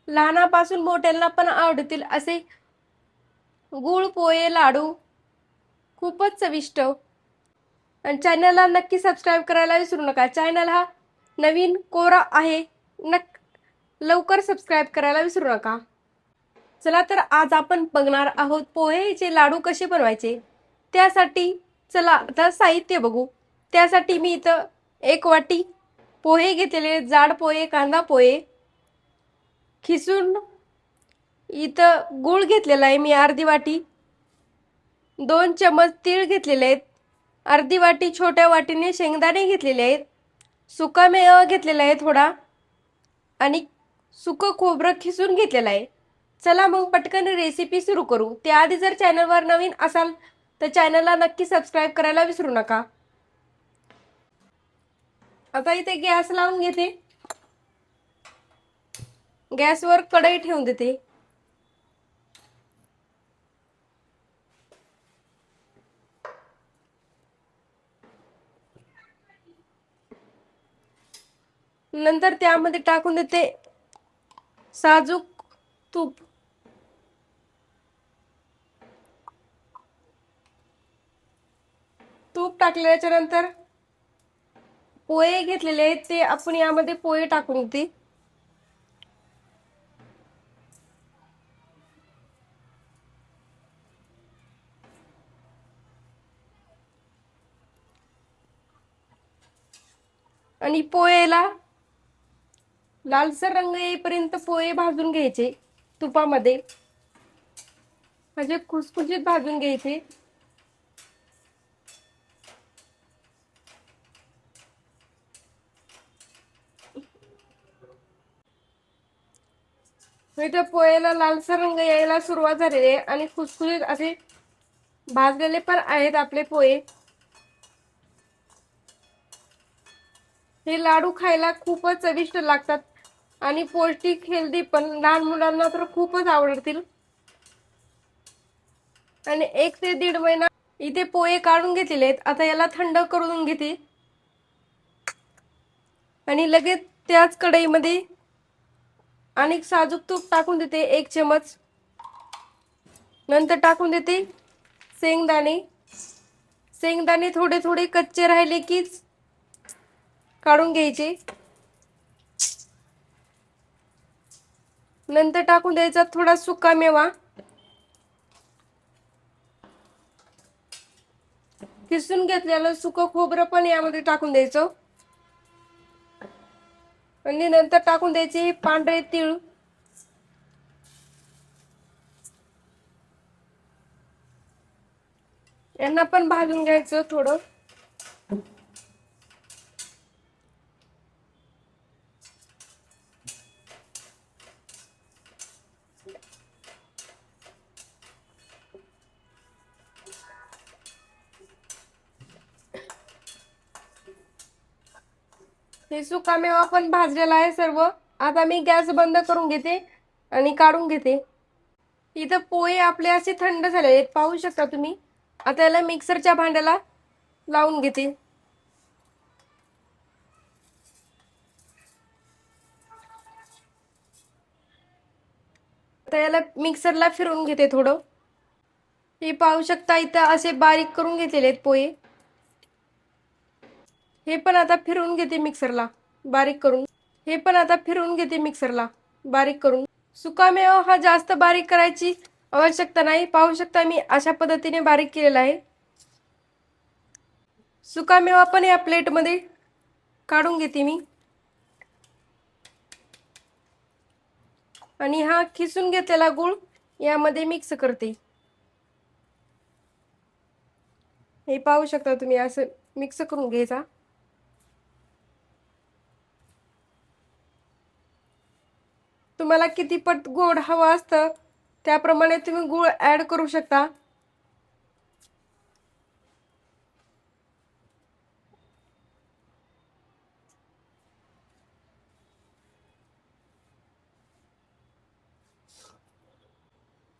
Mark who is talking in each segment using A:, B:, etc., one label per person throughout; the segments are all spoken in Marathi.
A: लहानापासून मोठ्यांना पण आवडतील असे गुळ पोहे लाडू खूपच चविष्ट. आणि चॅनलला नक्की सबस्क्राईब करायला विसरू नका. चॅनल हा नवीन कोरा आहे, लवकर सबस्क्राईब करायला विसरू नका. चला तर आज आपण बघणार आहोत पोहेचे लाडू कसे बनवायचे. त्यासाठी चला आता साहित्य बघू. त्यासाठी मी इथं 1 वाटी पोहे घेतलेले, जाड पोहे, कांदा पोहे. खिसून इथं गूळ घेतलेला आहे मी अर्धी वाटी. 2 चमच तीळ घेतलेले आहेत. अर्धी वाटी छोट्या वाटीने शेंगदाणे घेतलेले आहेत. सुकामेवा घेतलेला आहे थोडा आणि सुकं खोबरं खिसून घेतलेलं आहे. चला मग पटकन रेसिपी सुरू करू. त्याआधी जर चॅनलवर नवीन असाल तर चॅनलला नक्की सबस्क्राईब करायला विसरू नका. आता इथे गॅस लावून घेते. गॅसवर कढई ठेवून देते. नंतर त्यामध्ये टाकून देते साजूक तूप. तूप टाकल्याच्या नंतर पोहे घेतलेले आहेत ते आपण यामध्ये पोहे टाकून देते. आणि पोहेला लालसर रंग येईपर्यंत पोहे भाजून घ्यायचे तुपामध्ये. म्हणजे खुसखुशीत भाजून घ्यायचे. इथे पोहेला लालसर रंग यायला सुरुवात झालेली आहे आणि खुसखुशीत असे भाजलेले पण आहेत आपले पोहे. हे लाडू खायला खूपच चविष्ट लागतात आणि पौष्टिक हेल्दी पण. लहान मुलांना तर खूपच आवडतील. आणि 1 ते 1.5 महिना इथे पोहे काढून घेतलेले आहेत. आता याला थंड करून घेते आणि लगेच त्याच कढईमध्ये आणि साजूक तूप टाकून देते 1 चमच. नंतर टाकून देते शेंगदाणे. शेंगदाणे थोडे थोडे कच्चे राहिले की काढून घ्यायचे. नंतर टाकून द्यायचा थोडा सुका मेवा. किसून घेतलेलं सुकं खोबरं पण यामध्ये टाकून द्यायचं. आणि नंतर टाकून द्यायचे पांढरे तीळ. यांना पण भाजून घ्यायचं थोडं. हे सुकामेवा पण भाजलेला आहे सर्व. आता मी गॅस बंद करून घेते आणि काढून घेते. इथं पोहे आपले असे थंड झाले आहेत, पाहू शकता तुम्ही. आता याला मिक्सरच्या भांड्याला लावून घेते. आता याला मिक्सरला फिरवून घेते थोडं. हे पाहू शकता इथं असे बारीक करून घेतलेले आहेत पोहे. हे पण आता फिरवून घेते मिक्सरला बारीक करून. हे पण आता फिरवून घेते मिक्सरला बारीक करून. सुकामेवा हा जास्त बारीक करायची आवश्यकता नाही. पाहू शकता मी अशा पद्धतीने बारीक केलेला आहे. सुकामेवा पण या प्लेटमध्ये काढून घेते मी. आणि हा खिसून घेतलेला गूळ यामध्ये मिक्स करते. हे पाहू शकता तुम्ही असं मिक्स करून घ्यायचा. तुम्हाला किती पट गोड हवं असतं त्याप्रमाणे तुम्ही गूळ ऍड करू शकता.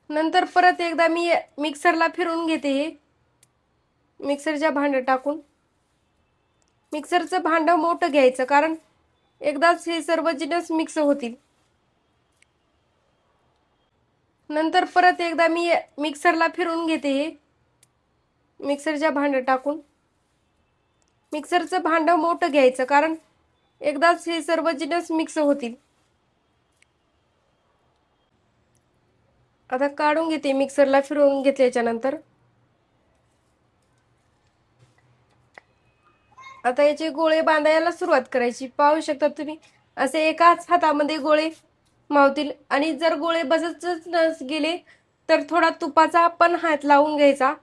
A: नंतर परत एकदा मी मिक्सरला फिरवून घेते. मिक्सरच्या भांड्यात टाकून. मिक्सरचं भांडं मोठं घ्यायचं कारण एकदाच हे सर्व जिन्नस मिक्स होतील. नंतर परत एकदा मी मिक्सरला फिरवून घेते हे मिक्सरच्या भांड्यात टाकून. मिक्सरचं भांडं मोठं घ्यायचं, कारण एकदाच हे सर्व जिन्नस मिक्स होतील. आता काढून घेते मिक्सरला फिरवून घेतल्याच्या नंतर. आता याचे गोळे बांधायला सुरुवात करायची. पाहू शकता तुम्ही असे एकाच हातामध्ये गोळे मावतील. आणि जर गोळे बसतच गेले तर थोडा तुपाचा पण हात लावून घ्यायचा.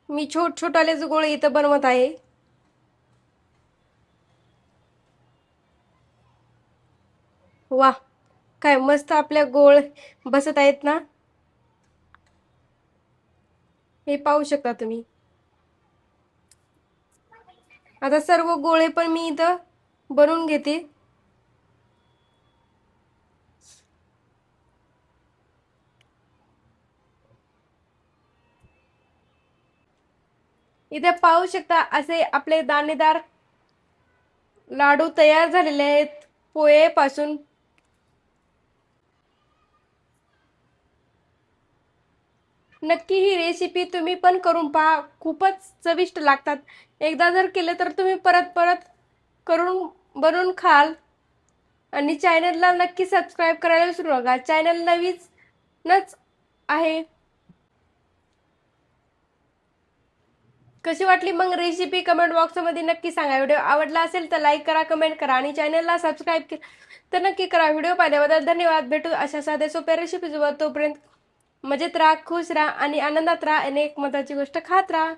A: मी छोटालेच गोळे इथं बनवत आहे. वा, काय मस्त आपल्या गोळ बसत आहेत ना, हे पाहू शकता तुम्ही. आता सर्व गोळे पण मी इथं बनवून घेते. इथे पाहू शकता असे आपले दाणेदार लाडू तयार झालेले आहेत पोहेपासून. नक्की ही रेसिपी तुम्ही पण करून पहा, खूपच चविष्ट लागतात. एकदा जर केले तर तुम्ही परत परत करून बनवून खाल. आणि चॅनलला नक्की सबस्क्राईब करायला विसरू नका. चॅनल नवीनच आहे. कशी वाटली मग रेसिपी कमेंट बॉक्समध्ये नक्की सांगा. व्हिडिओ आवडला असेल तर लाईक करा, कमेंट करा आणि चॅनलला सबस्क्राईब केलं तर नक्की करा. व्हिडिओ पाहिल्याबद्दल धन्यवाद. भेटू अशा साध्या सोप्या रेसिपीसोबत. तोपर्यंत मजेत राहा, खुश राहा आणि आनंदात राहा आणि एक महत्त्वाची गोष्ट खात राहा.